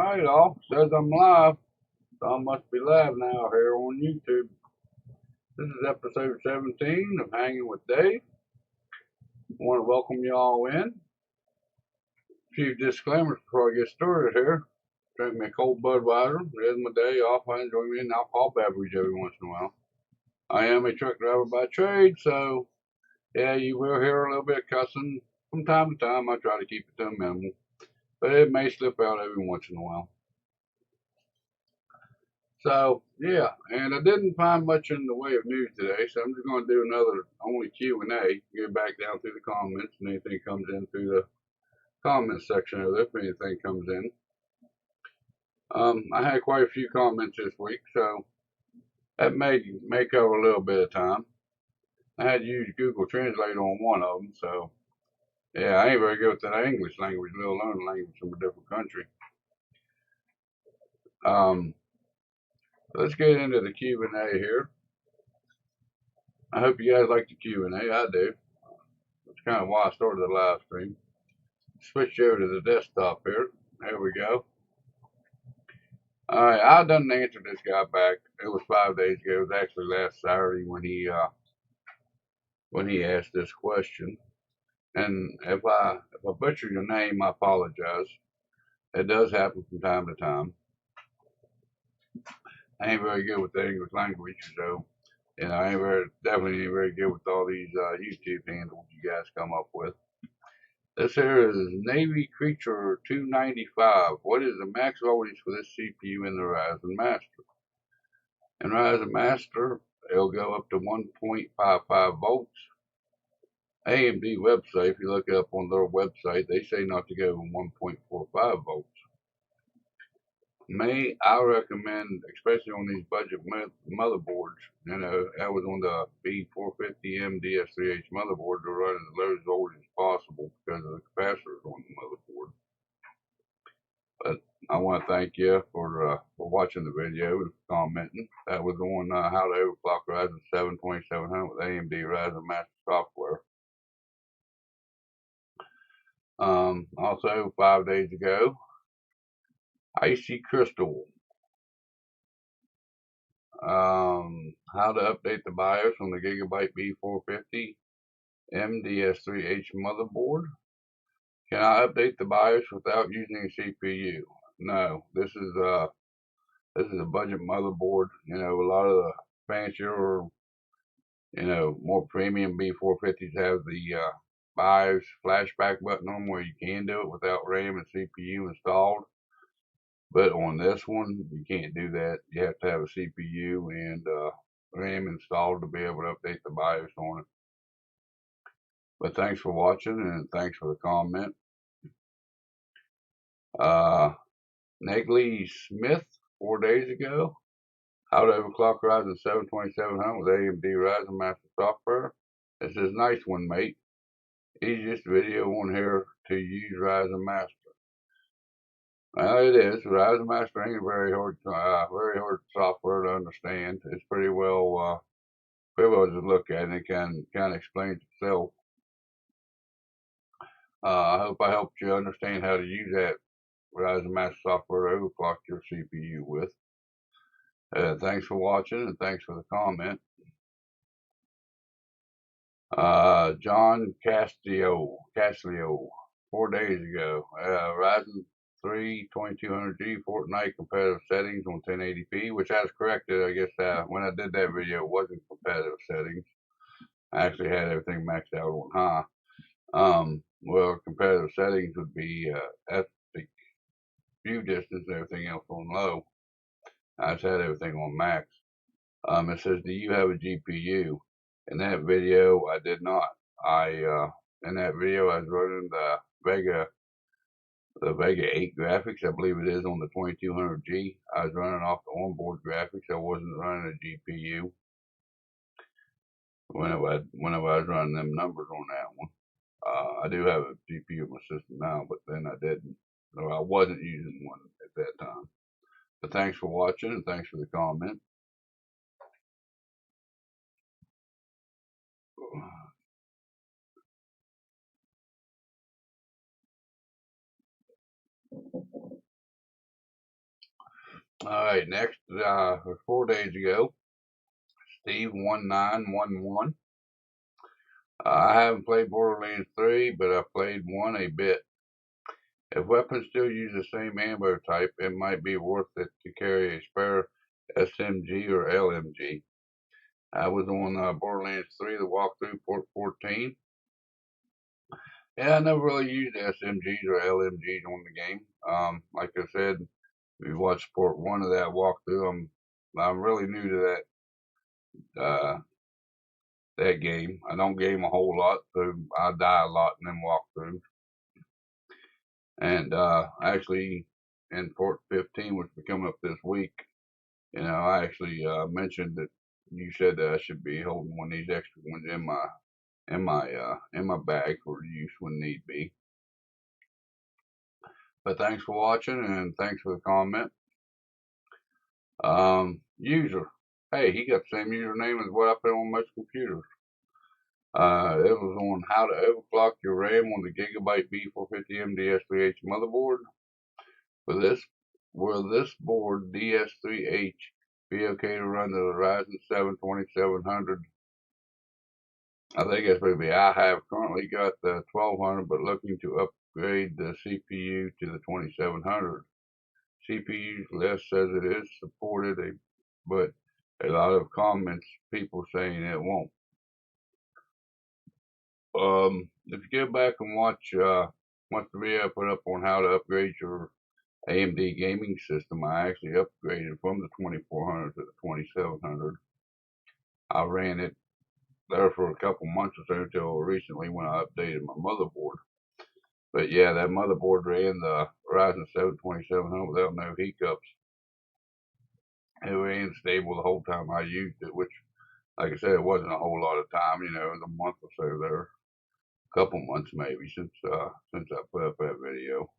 Alright, all says I'm live, so I must be live now here on YouTube. This is episode 17 of Hanging with Dave. I want to welcome you all in. A few disclaimers before I get started here. Drink me a cold Budweiser. It is my day off. I enjoy me an alcohol beverage every once in a while. I am a truck driver by trade, so yeah, you will hear a little bit of cussing from time to time. I try to keep it to a minimum, but it may slip out every once in a while. So yeah, and I didn't find much in the way of news today, so I'm just going to do another only Q&A. Get back down through the comments, and anything comes in through the comments section of this, if anything comes in. I had quite a few comments this week, so that may cover a little bit of time. I had to use Google Translate on one of them, so yeah, I ain't very good with that English language, let alone language from a different country. Let's get into the Q&A here. I hope you guys like the Q&A. I do. That's kind of why I started the live stream. Switch over to the desktop here. There we go. Alright, I done answered this guy back. It was 5 days ago. It was actually last Saturday when he asked this question. And if I butcher your name, I apologize. It does happen from time to time. I ain't very good with the English language, so I definitely ain't very good with all these YouTube handles you guys come up with. This here is Navy Creature 295. What is the max voltage for this CPU in the Ryzen Master? In Ryzen Master, it'll go up to 1.55 volts. AMD website, if you look it up on their website, they say not to go over 1.45 volts. I recommend, especially on these budget motherboards, that was on the B450M DS3H motherboard, to run as low voltage as possible because of the capacitors on the motherboard. But I want to thank you for watching the video and commenting. That was on how to overclock Ryzen 7 2700 with AMD Ryzen Master software. Also, 5 days ago, Icy Crystal. How to update the BIOS on the Gigabyte B450 MDS3H motherboard. Can I update the BIOS without using a CPU? No, this is a budget motherboard. A lot of the fancier, more premium B450s have the BIOS flashback button on where you can do it without RAM and CPU installed. But on this one, you can't do that. You have to have a CPU and RAM installed to be able to update the BIOS on it. But thanks for watching, and thanks for the comment. Negley Smith, 4 days ago. How to overclock Ryzen 7 2700 with AMD Ryzen Master software. This is a nice one, mate. Easiest video on here to use Ryzen Master. Well, it is. Ryzen Master ain't very hard software to understand. It's pretty well to look at, and it kind of explains itself. I hope I helped you understand how to use that Ryzen Master software to overclock your CPU with. Thanks for watching, and thanks for the comment. John Castillo, 4 days ago. Ryzen 3 2200G Fortnite competitive settings on 1080p, which I was corrected. I guess when I did that video, it wasn't competitive settings. I actually had everything maxed out on high. Well, competitive settings would be epic view distance and everything else on low. I just had everything on max. It says, do you have a GPU? In that video, I did not. In that video, I was running the Vega 8 graphics. I believe it is on the 2200G. I was running off the onboard graphics. I wasn't running a GPU whenever I was running them numbers on that one. I do have a GPU in my system now, but then I didn't. Or I wasn't using one at that time. But thanks for watching, and thanks for the comment. Alright, next, 4 days ago, Steve1911. I haven't played Borderlands 3, but I played 1 a bit. If weapons still use the same ammo type, it might be worth it to carry a spare SMG or LMG. I was on Borderlands 3, the walkthrough, port 14. Yeah, I never really used SMGs or LMGs on the game. Like I said, if you watched port 1 of that walkthrough, I'm really new to that game. I don't game a whole lot, so I die a lot in them walkthroughs. And actually, in port 15, which will come up this week, I actually mentioned that you said that I should be holding one of these extra ones in my bag for use when need be. But thanks for watching and thanks for the comment. User, hey, he got the same username as what I put on most computers. It was on how to overclock your RAM on the Gigabyte B450 MDS3H motherboard. Will this board DS3H be okay to run the Ryzen 7 2700? I think that's maybe I have currently got the 1200, but looking to upgrade the CPU to the 2700. CPU list says it is supported, but a lot of comments, people saying it won't. If you go back and watch the video I put up on how to upgrade your AMD gaming system, I actually upgraded from the 2400 to the 2700. I ran it there for a couple months or so until recently when I updated my motherboard. But yeah, that motherboard ran the Ryzen 7 2700 without no hiccups. It ran stable the whole time I used it, which, like I said, it wasn't a whole lot of time. It was a month or so there, a couple months maybe since I put up that video.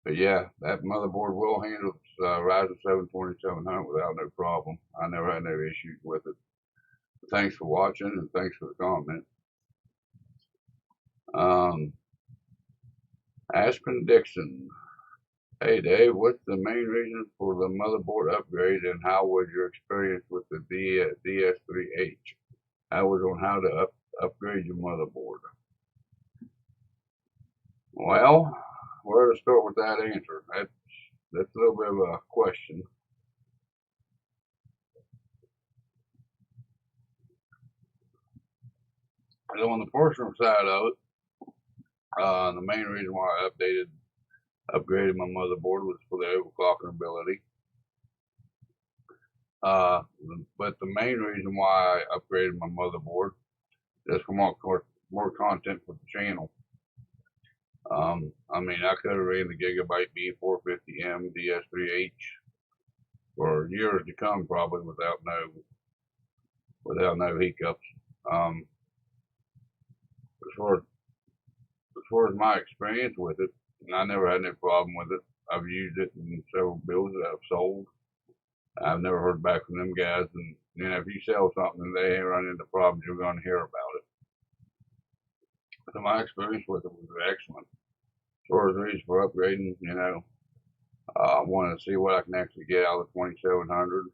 But yeah, that motherboard will handle Ryzen 7 2700 without no problem. I never had no issues with it. Thanks for watching and thanks for the comment. Aspen Dixon. Hey Dave, what's the main reason for the motherboard upgrade and how was your experience with the DS3H? I was on how to upgrade your motherboard. Well, where to start with that answer? That's a little bit of a question. And on the personal side of it, the main reason why I upgraded my motherboard was for the overclocking ability. But the main reason why I upgraded my motherboard is for more content for the channel. I could have ran the Gigabyte B450M DS3H for years to come, probably without no hiccups. As far as my experience with it, I never had any problem with it. I've used it in several builds that I've sold. I've never heard back from them guys, and if you sell something and they ain't run into problems, you're going to hear about it. So my experience with it was excellent. As far as the reason for upgrading, I wanted to see what I can actually get out of the 2700.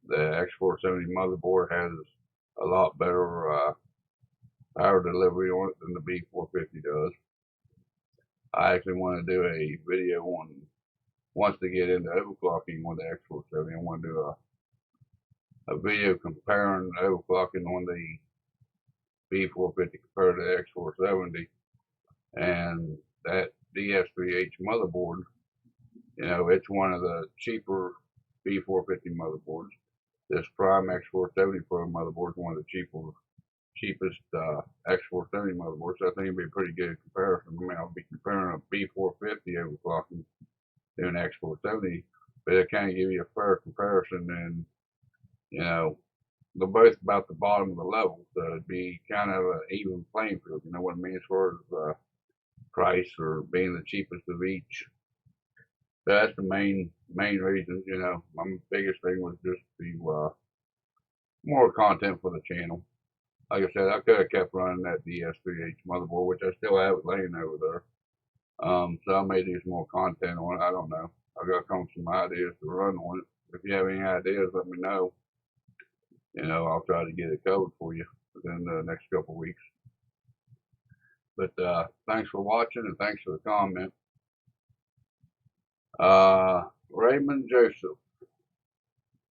The X470 motherboard has a lot better power delivery on it than the B450 does. I actually want to do a video on once they get into overclocking on the X470. I want to do a video comparing overclocking on the B450 compared to the X470 and that DS3H motherboard. It's one of the cheaper B450 motherboards. This Prime X470 Pro motherboard is one of the cheapest X470 motherboards. So I think it'd be a pretty good comparison. I'll be comparing a B450 overclocking to an X470, but it kind of give you a fair comparison. And they're both about the bottom of the level, so it'd be kind of an even playing field. You know what I mean, as far as price or being the cheapest of each. So that's the main reasons. My biggest thing was just the more content for the channel. Like I said, I could have kept running that DS3H motherboard, which I still have it laying over there. So I may do some more content on it. I don't know. I got to come with some ideas to run on it. If you have any ideas, let me know. I'll try to get it covered for you within the next couple of weeks. But thanks for watching and thanks for the comment. Raymond Joseph.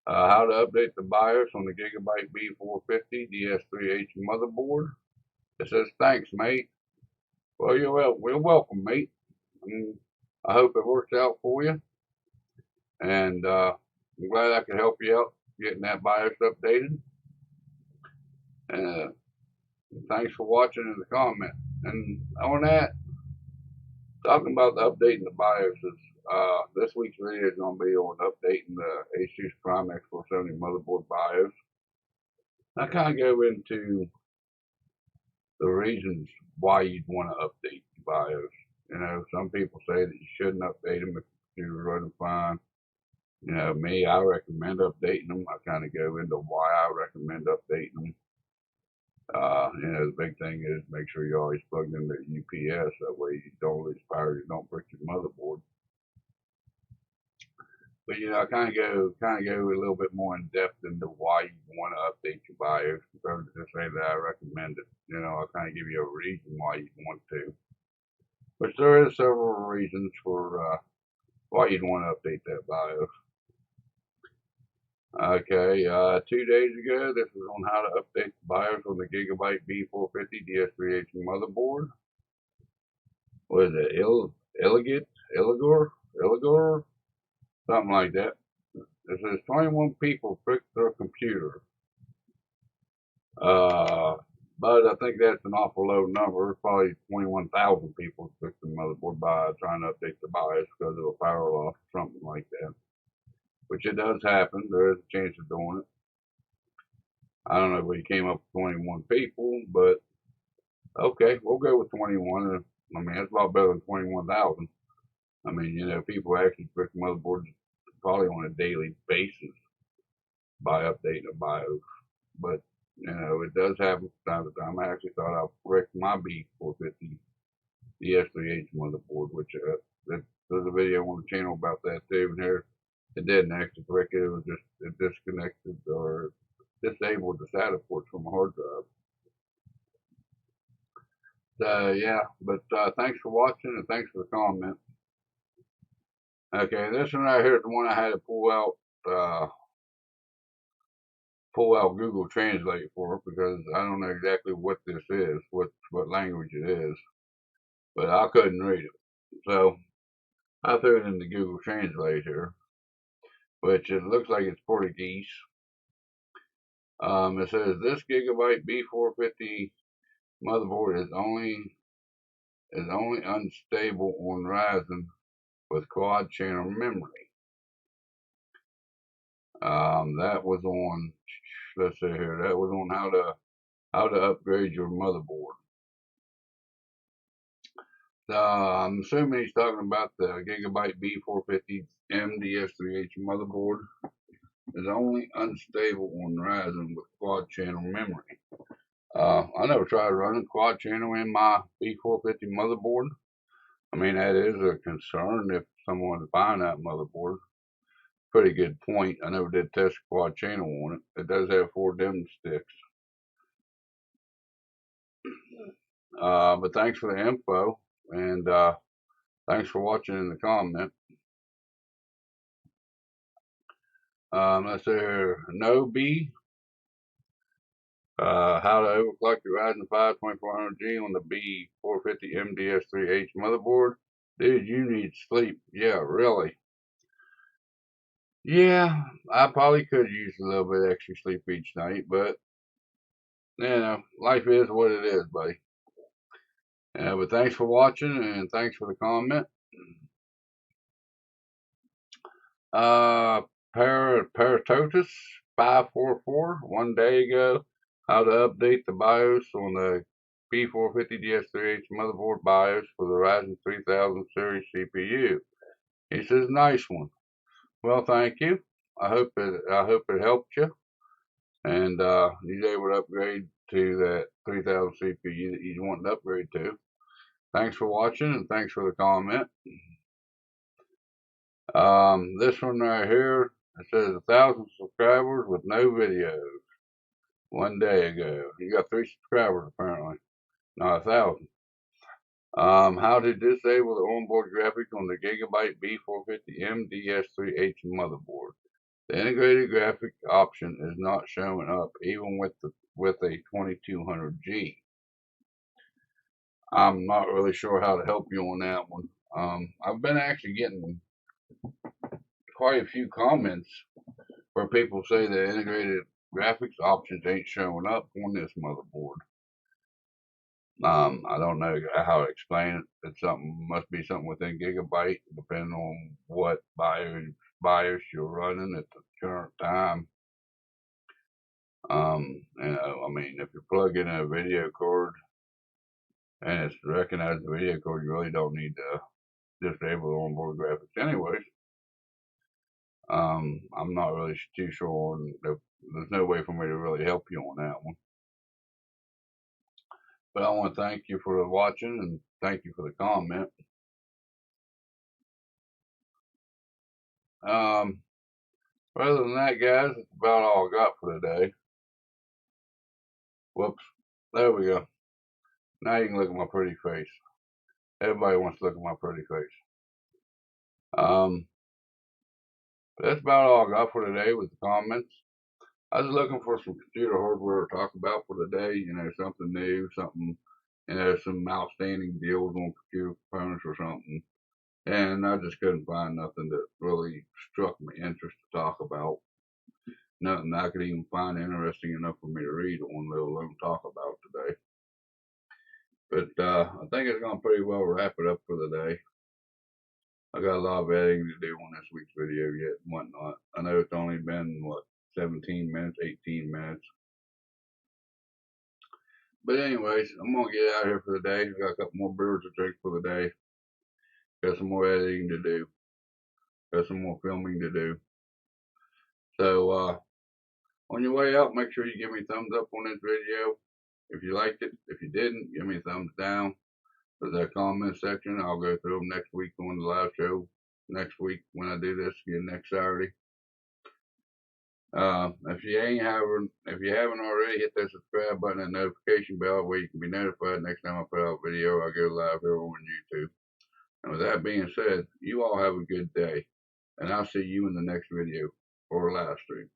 How to update the BIOS on the Gigabyte B450 DS3H motherboard. It says, thanks, mate. Well, you're welcome, mate. I hope it works out for you. And I'm glad I could help you out getting that BIOS updated. Thanks for watching in the comment. And on that, talking about the updating the BIOSes, this week's video is going to be on updating the Asus Prime X470 motherboard BIOS. I kind of go into the reasons why you'd want to update the BIOS. Some people say that you shouldn't update them if the computer's running fine. Me, I recommend updating them. I kind of go into why I recommend updating them. The big thing is make sure you're always plugged into UPS. That way you don't lose power, you don't break your motherboard. But I kind of go a little bit more in depth into why you want to update your BIOS, compared to just say that I recommend it. I'll kind of give you a reason why you want to. Which there is several reasons for why you'd want to update that BIOS. Okay, 2 days ago, this was on how to update the BIOS on the Gigabyte B450 DS3H motherboard. What is it? Illigor? Something like that. It says 21 people fixed their computer. But I think that's an awful low number. Probably 21,000 people fixed the motherboard by trying to update the BIOS because of a power loss or something like that. Which it does happen. There is a chance of doing it. I don't know if we came up with 21 people, but okay, we'll go with 21. I mean, that's a lot better than 21,000. I mean, people actually fix motherboards probably on a daily basis by updating a BIOS. But, it does happen from time to time. I actually thought I wrecked my B450 DS3H motherboard, which there's a video on the channel about that too. And here, it didn't actually wreck it. It was just it disconnected or disabled the SATA ports from a hard drive. So yeah, but thanks for watching and thanks for the comment. Okay, this one right here is the one I had to pull out Google Translate for because I don't know exactly what this is, what language it is, but I couldn't read it. So I threw it into Google Translate here, which it looks like it's Portuguese. It says this Gigabyte B450 motherboard is only unstable on Ryzen with quad channel memory. That was on, let's see here, that was on how to upgrade your motherboard. I'm assuming he's talking about the Gigabyte B450 MDS3H motherboard. Is only unstable on Ryzen with quad channel memory. I never tried running quad channel in my B450 motherboard. I mean, that is a concern if someone to find that motherboard. Pretty good point. I never did test quad channel on it. It does have 4 DIMM sticks. But thanks for the info, and thanks for watching in the comment. Let's see here. No B. How to overclock your Ryzen 5 2400G on the B450 MDS3H motherboard. Dude, you need sleep. Yeah, really. Yeah, I probably could use a little bit extra sleep each night, but life is what it is, buddy. But thanks for watching and thanks for the comment. Paratotus 544 1 day ago. How to update the BIOS on the B450 DS3H motherboard BIOS for the Ryzen 3000 series CPU. He says, nice one. Well, thank you. I hope it helped you, and he's able to upgrade to that 3000 CPU that he's wanting to upgrade to. Thanks for watching and thanks for the comment. This one right here, it says 1,000 subscribers with no videos 1 day ago. You got 3 subscribers apparently, not 1,000. How to disable the onboard graphic on the Gigabyte B450M DS3H motherboard. The integrated graphic option is not showing up even with a 2200G. I'm not really sure how to help you on that one. I've been actually getting quite a few comments where people say the integrated graphics options ain't showing up on this motherboard. I don't know how to explain it. It's must be something within Gigabyte, depending on what BIOS you're running at the current time. I mean, if you plug in a video card and it's recognized the video card, you really don't need to disable the onboard graphics anyways. I'm not really too sure. There's no way for me to really help you on that one. But I want to thank you for watching and thank you for the comment. Other than that, guys, that's about all I got for today. Whoops. There we go. Now you can look at my pretty face. Everybody wants to look at my pretty face. That's about all I got for today with the comments. I was looking for some computer hardware to talk about for today. You know, something new, something, some outstanding deals on computer components or something. And I just couldn't find nothing that really struck my interest to talk about. Nothing I could even find interesting enough for me to read on, let alone talk about today. But I think it's going to pretty well wrap it up for the day. I got a lot of editing to do on this week's video yet and whatnot. I know it's only been, 17 minutes, 18 minutes. But anyways, I'm going to get out of here for the day. I got a couple more beers to drink for the day. Got some more editing to do. Got some more filming to do. So, on your way out, make sure you give me a thumbs up on this video if you liked it. If you didn't, give me a thumbs down. For that comment section, I'll go through them next week on the live show. Next week when I do this again next Saturday. If you haven't already, hit that subscribe button and notification bell where you can be notified next time I put out a video. I go live here on YouTube. And with that being said, you all have a good day, and I'll see you in the next video or live stream.